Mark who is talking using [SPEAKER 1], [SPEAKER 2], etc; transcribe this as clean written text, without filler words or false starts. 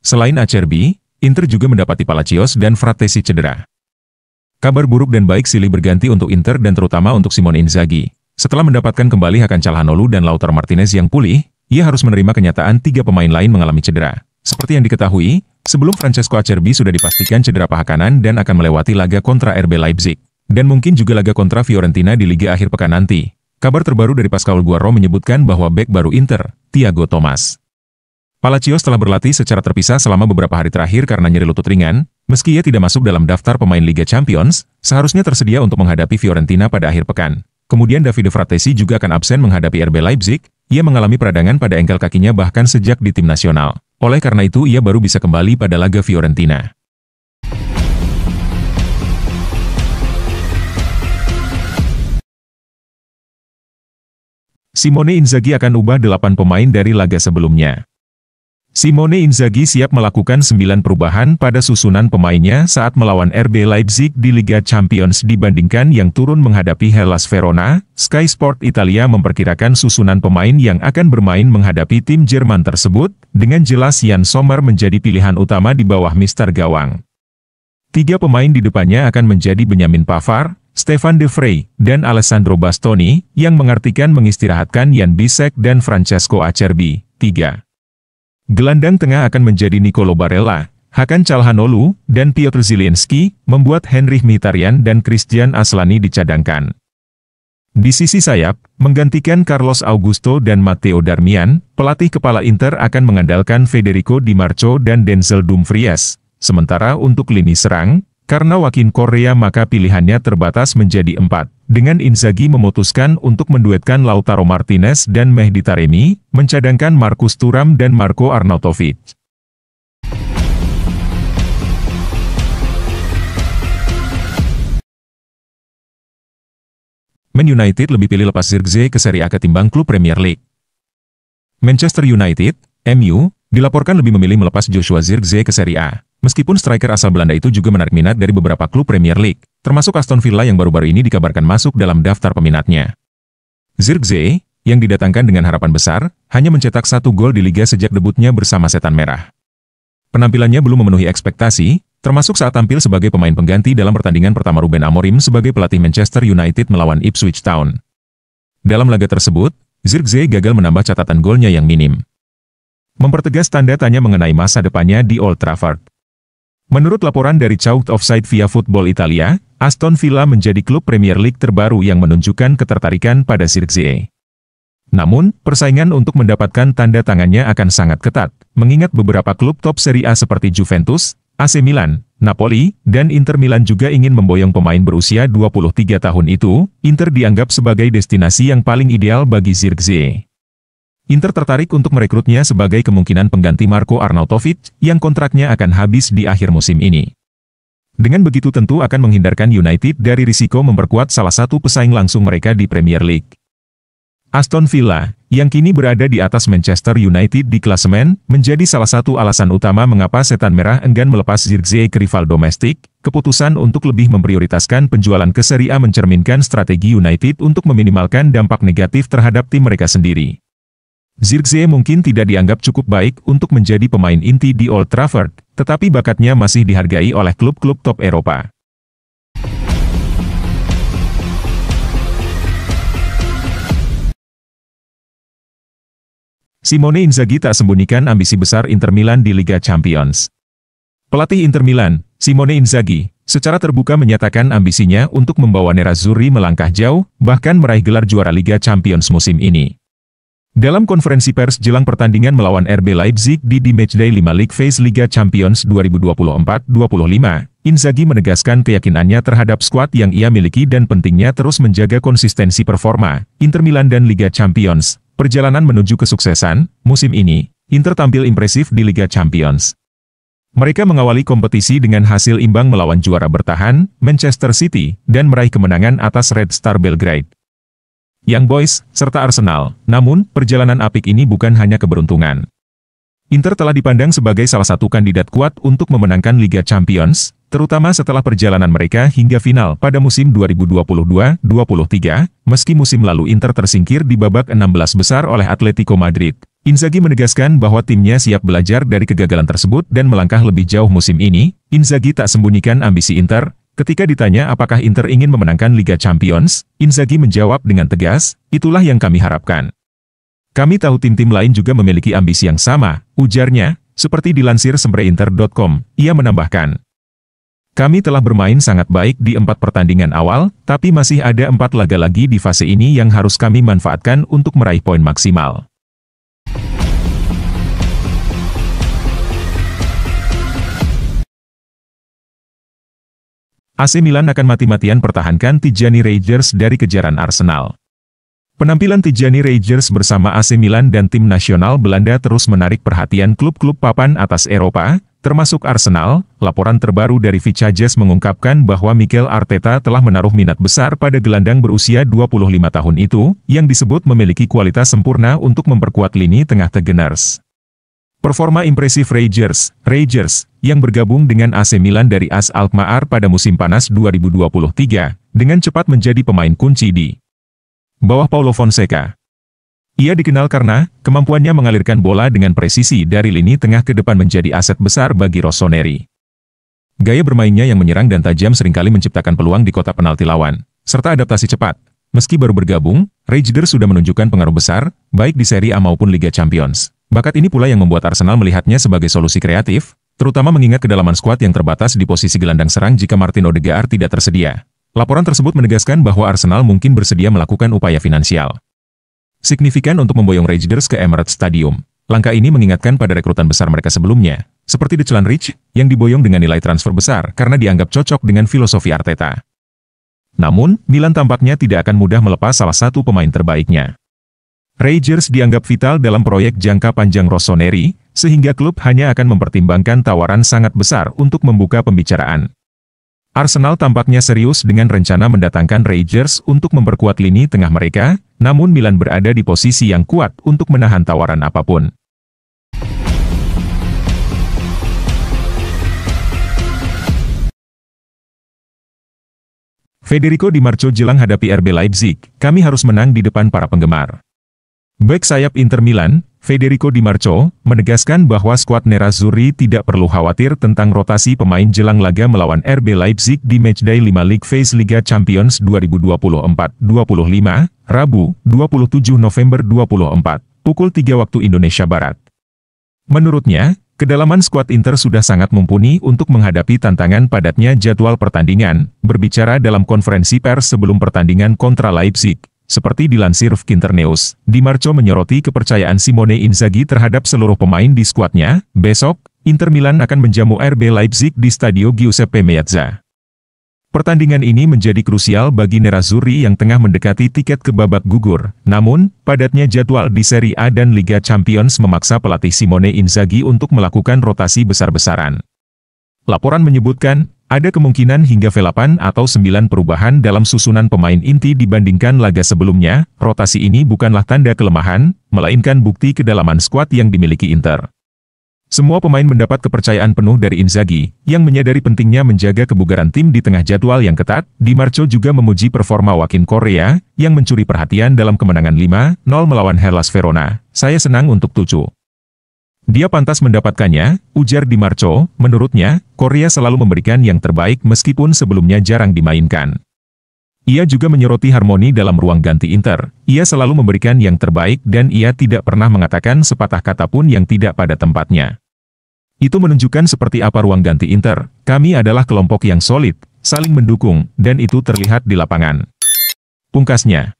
[SPEAKER 1] Selain Acerbi, Inter juga mendapati Palacios dan Frattesi cedera. Kabar buruk dan baik silih berganti untuk Inter dan terutama untuk Simone Inzaghi. Setelah mendapatkan kembali Hakan Calhanoglu dan Lautaro Martinez yang pulih, ia harus menerima kenyataan 3 pemain lain mengalami cedera. Seperti yang diketahui, sebelum Francesco Acerbi sudah dipastikan cedera paha kanan dan akan melewati laga kontra RB Leipzig. Dan mungkin juga laga kontra Fiorentina di Liga akhir pekan nanti. Kabar terbaru dari Pascal Guarro menyebutkan bahwa bek baru Inter, Thiago Thomas. Palacios telah berlatih secara terpisah selama beberapa hari terakhir karena nyeri lutut ringan. Meski ia tidak masuk dalam daftar pemain Liga Champions, seharusnya tersedia untuk menghadapi Fiorentina pada akhir pekan. Kemudian Davide Frattesi juga akan absen menghadapi RB Leipzig. Ia mengalami peradangan pada engkel kakinya bahkan sejak di tim nasional. Oleh karena itu ia baru bisa kembali pada laga Fiorentina. Simone Inzaghi akan ubah 8 pemain dari laga sebelumnya. Simone Inzaghi siap melakukan 9 perubahan pada susunan pemainnya saat melawan RB Leipzig di Liga Champions dibandingkan yang turun menghadapi Hellas Verona. Sky Sport Italia memperkirakan susunan pemain yang akan bermain menghadapi tim Jerman tersebut, dengan jelas Yann Sommer menjadi pilihan utama di bawah mister gawang. 3 pemain di depannya akan menjadi Benjamin Pavard, Stefan de Vrij, dan Alessandro Bastoni, yang mengartikan mengistirahatkan Jan Bisek dan Francesco Acerbi. 3. Gelandang tengah akan menjadi Nicolo Barella, Hakan Calhanoglu, dan Piotr Zielinski, membuat Henrikh Mkhitaryan dan Christian Aslani dicadangkan. Di sisi sayap, menggantikan Carlos Augusto dan Matteo Darmian, pelatih kepala Inter akan mengandalkan Federico Di Marco dan Denzel Dumfries. Sementara untuk lini serang, karena Joaquin Correa maka pilihannya terbatas menjadi 4. Dengan Inzaghi memutuskan untuk menduetkan Lautaro Martinez dan Mehdi Taremi, mencadangkan Marcus Thuram dan Marco Arnautovic. Man United lebih pilih lepas Zirkzee ke Serie A ketimbang klub Premier League. Manchester United, MU, dilaporkan lebih memilih melepas Joshua Zirkzee ke Serie A. Meskipun striker asal Belanda itu juga menarik minat dari beberapa klub Premier League, termasuk Aston Villa yang baru-baru ini dikabarkan masuk dalam daftar peminatnya. Zirkzee, yang didatangkan dengan harapan besar, hanya mencetak 1 gol di Liga sejak debutnya bersama Setan Merah. Penampilannya belum memenuhi ekspektasi, termasuk saat tampil sebagai pemain pengganti dalam pertandingan pertama Ruben Amorim sebagai pelatih Manchester United melawan Ipswich Town. Dalam laga tersebut, Zirkzee gagal menambah catatan golnya yang minim. Mempertegas tanda tanya mengenai masa depannya di Old Trafford. Menurut laporan dari Chalked Offside via Football Italia, Aston Villa menjadi klub Premier League terbaru yang menunjukkan ketertarikan pada Zirkzee. Namun, persaingan untuk mendapatkan tanda tangannya akan sangat ketat, mengingat beberapa klub top Serie A seperti Juventus, AC Milan, Napoli, dan Inter Milan juga ingin memboyong pemain berusia 23 tahun itu. Inter dianggap sebagai destinasi yang paling ideal bagi Zirkzee. Inter tertarik untuk merekrutnya sebagai kemungkinan pengganti Marco Arnautovic, yang kontraknya akan habis di akhir musim ini. Dengan begitu tentu akan menghindarkan United dari risiko memperkuat salah satu pesaing langsung mereka di Premier League. Aston Villa, yang kini berada di atas Manchester United di klasemen, menjadi salah satu alasan utama mengapa Setan Merah enggan melepas Zirkzee ke rival domestik. Keputusan untuk lebih memprioritaskan penjualan ke Serie A mencerminkan strategi United untuk meminimalkan dampak negatif terhadap tim mereka sendiri. Zirkzee mungkin tidak dianggap cukup baik untuk menjadi pemain inti di Old Trafford, tetapi bakatnya masih dihargai oleh klub-klub top Eropa. Simone Inzaghi tak sembunyikan ambisi besar Inter Milan di Liga Champions. Pelatih Inter Milan, Simone Inzaghi, secara terbuka menyatakan ambisinya untuk membawa Nerazzurri melangkah jauh, bahkan meraih gelar juara Liga Champions musim ini. Dalam konferensi pers jelang pertandingan melawan RB Leipzig di Matchday 5 League Phase Liga Champions 2024-25, Inzaghi menegaskan keyakinannya terhadap skuad yang ia miliki dan pentingnya terus menjaga konsistensi performa Inter Milan dan Liga Champions. Perjalanan menuju kesuksesan, musim ini, Inter tampil impresif di Liga Champions. Mereka mengawali kompetisi dengan hasil imbang melawan juara bertahan, Manchester City, dan meraih kemenangan atas Red Star Belgrade, Young Boys, serta Arsenal. Namun, perjalanan apik ini bukan hanya keberuntungan. Inter telah dipandang sebagai salah satu kandidat kuat untuk memenangkan Liga Champions, terutama setelah perjalanan mereka hingga final pada musim 2022-23, meski musim lalu Inter tersingkir di babak 16 besar oleh Atletico Madrid. Inzaghi menegaskan bahwa timnya siap belajar dari kegagalan tersebut dan melangkah lebih jauh musim ini. Inzaghi tak sembunyikan ambisi Inter. Ketika ditanya apakah Inter ingin memenangkan Liga Champions, Inzaghi menjawab dengan tegas, "Itulah yang kami harapkan. Kami tahu tim-tim lain juga memiliki ambisi yang sama," ujarnya, seperti dilansir sempreinter.com. Ia menambahkan, "Kami telah bermain sangat baik di 4 pertandingan awal, tapi masih ada 4 laga lagi di fase ini yang harus kami manfaatkan untuk meraih poin maksimal." AC Milan akan mati-matian pertahankan Tijani Reijers dari kejaran Arsenal. Penampilan Tijani Reijers bersama AC Milan dan tim nasional Belanda terus menarik perhatian klub-klub papan atas Eropa, termasuk Arsenal. Laporan terbaru dari Fichajes mengungkapkan bahwa Mikel Arteta telah menaruh minat besar pada gelandang berusia 25 tahun itu, yang disebut memiliki kualitas sempurna untuk memperkuat lini tengah The Gunners. Performa impresif Reijers, yang bergabung dengan AC Milan dari AS Alkmaar pada musim panas 2023, dengan cepat menjadi pemain kunci di bawah Paulo Fonseca. Ia dikenal karena kemampuannya mengalirkan bola dengan presisi dari lini tengah ke depan menjadi aset besar bagi Rossoneri. Gaya bermainnya yang menyerang dan tajam seringkali menciptakan peluang di kotak penalti lawan, serta adaptasi cepat. Meski baru bergabung, Reijers sudah menunjukkan pengaruh besar, baik di Serie A maupun Liga Champions. Bakat ini pula yang membuat Arsenal melihatnya sebagai solusi kreatif, terutama mengingat kedalaman skuad yang terbatas di posisi gelandang serang jika Martin Odegaard tidak tersedia. Laporan tersebut menegaskan bahwa Arsenal mungkin bersedia melakukan upaya finansial signifikan untuk memboyong Reijers ke Emirates Stadium. Langkah ini mengingatkan pada rekrutan besar mereka sebelumnya, seperti Declan Rice, yang diboyong dengan nilai transfer besar karena dianggap cocok dengan filosofi Arteta. Namun, Milan tampaknya tidak akan mudah melepas salah satu pemain terbaiknya. Reijers dianggap vital dalam proyek jangka panjang Rossoneri, sehingga klub hanya akan mempertimbangkan tawaran sangat besar untuk membuka pembicaraan. Arsenal tampaknya serius dengan rencana mendatangkan Reijers untuk memperkuat lini tengah mereka, namun Milan berada di posisi yang kuat untuk menahan tawaran apapun. Federico Di Marco jelang hadapi RB Leipzig, "Kami harus menang di depan para penggemar." Bek sayap Inter Milan, Federico Di Marco, menegaskan bahwa skuad Nerazzurri tidak perlu khawatir tentang rotasi pemain jelang laga melawan RB Leipzig di Matchday 5 League Phase Liga Champions 2024-25, Rabu, 27 November 2024, pukul 3 waktu Indonesia Barat. Menurutnya, kedalaman skuad Inter sudah sangat mumpuni untuk menghadapi tantangan padatnya jadwal pertandingan. Berbicara dalam konferensi pers sebelum pertandingan kontra Leipzig, seperti dilansir Internews, Di Marco menyoroti kepercayaan Simone Inzaghi terhadap seluruh pemain di skuadnya. Besok, Inter Milan akan menjamu RB Leipzig di Stadio Giuseppe Meazza. Pertandingan ini menjadi krusial bagi Nerazzurri yang tengah mendekati tiket ke babak gugur. Namun, padatnya jadwal di Serie A dan Liga Champions memaksa pelatih Simone Inzaghi untuk melakukan rotasi besar-besaran. Laporan menyebutkan, ada kemungkinan hingga 8 atau 9 perubahan dalam susunan pemain inti dibandingkan laga sebelumnya. Rotasi ini bukanlah tanda kelemahan, melainkan bukti kedalaman skuad yang dimiliki Inter. Semua pemain mendapat kepercayaan penuh dari Inzaghi, yang menyadari pentingnya menjaga kebugaran tim di tengah jadwal yang ketat. Di Marco juga memuji performa Joaquin Correa, yang mencuri perhatian dalam kemenangan 5-0 melawan Hellas Verona. "Saya senang untuk Tucu. Dia pantas mendapatkannya," ujar Di Marco. Menurutnya, Correa selalu memberikan yang terbaik meskipun sebelumnya jarang dimainkan. Ia juga menyoroti harmoni dalam ruang ganti Inter. Ia selalu memberikan yang terbaik dan ia tidak pernah mengatakan sepatah kata pun yang tidak pada tempatnya. Itu menunjukkan seperti apa ruang ganti Inter. "Kami adalah kelompok yang solid, saling mendukung, dan itu terlihat di lapangan," pungkasnya.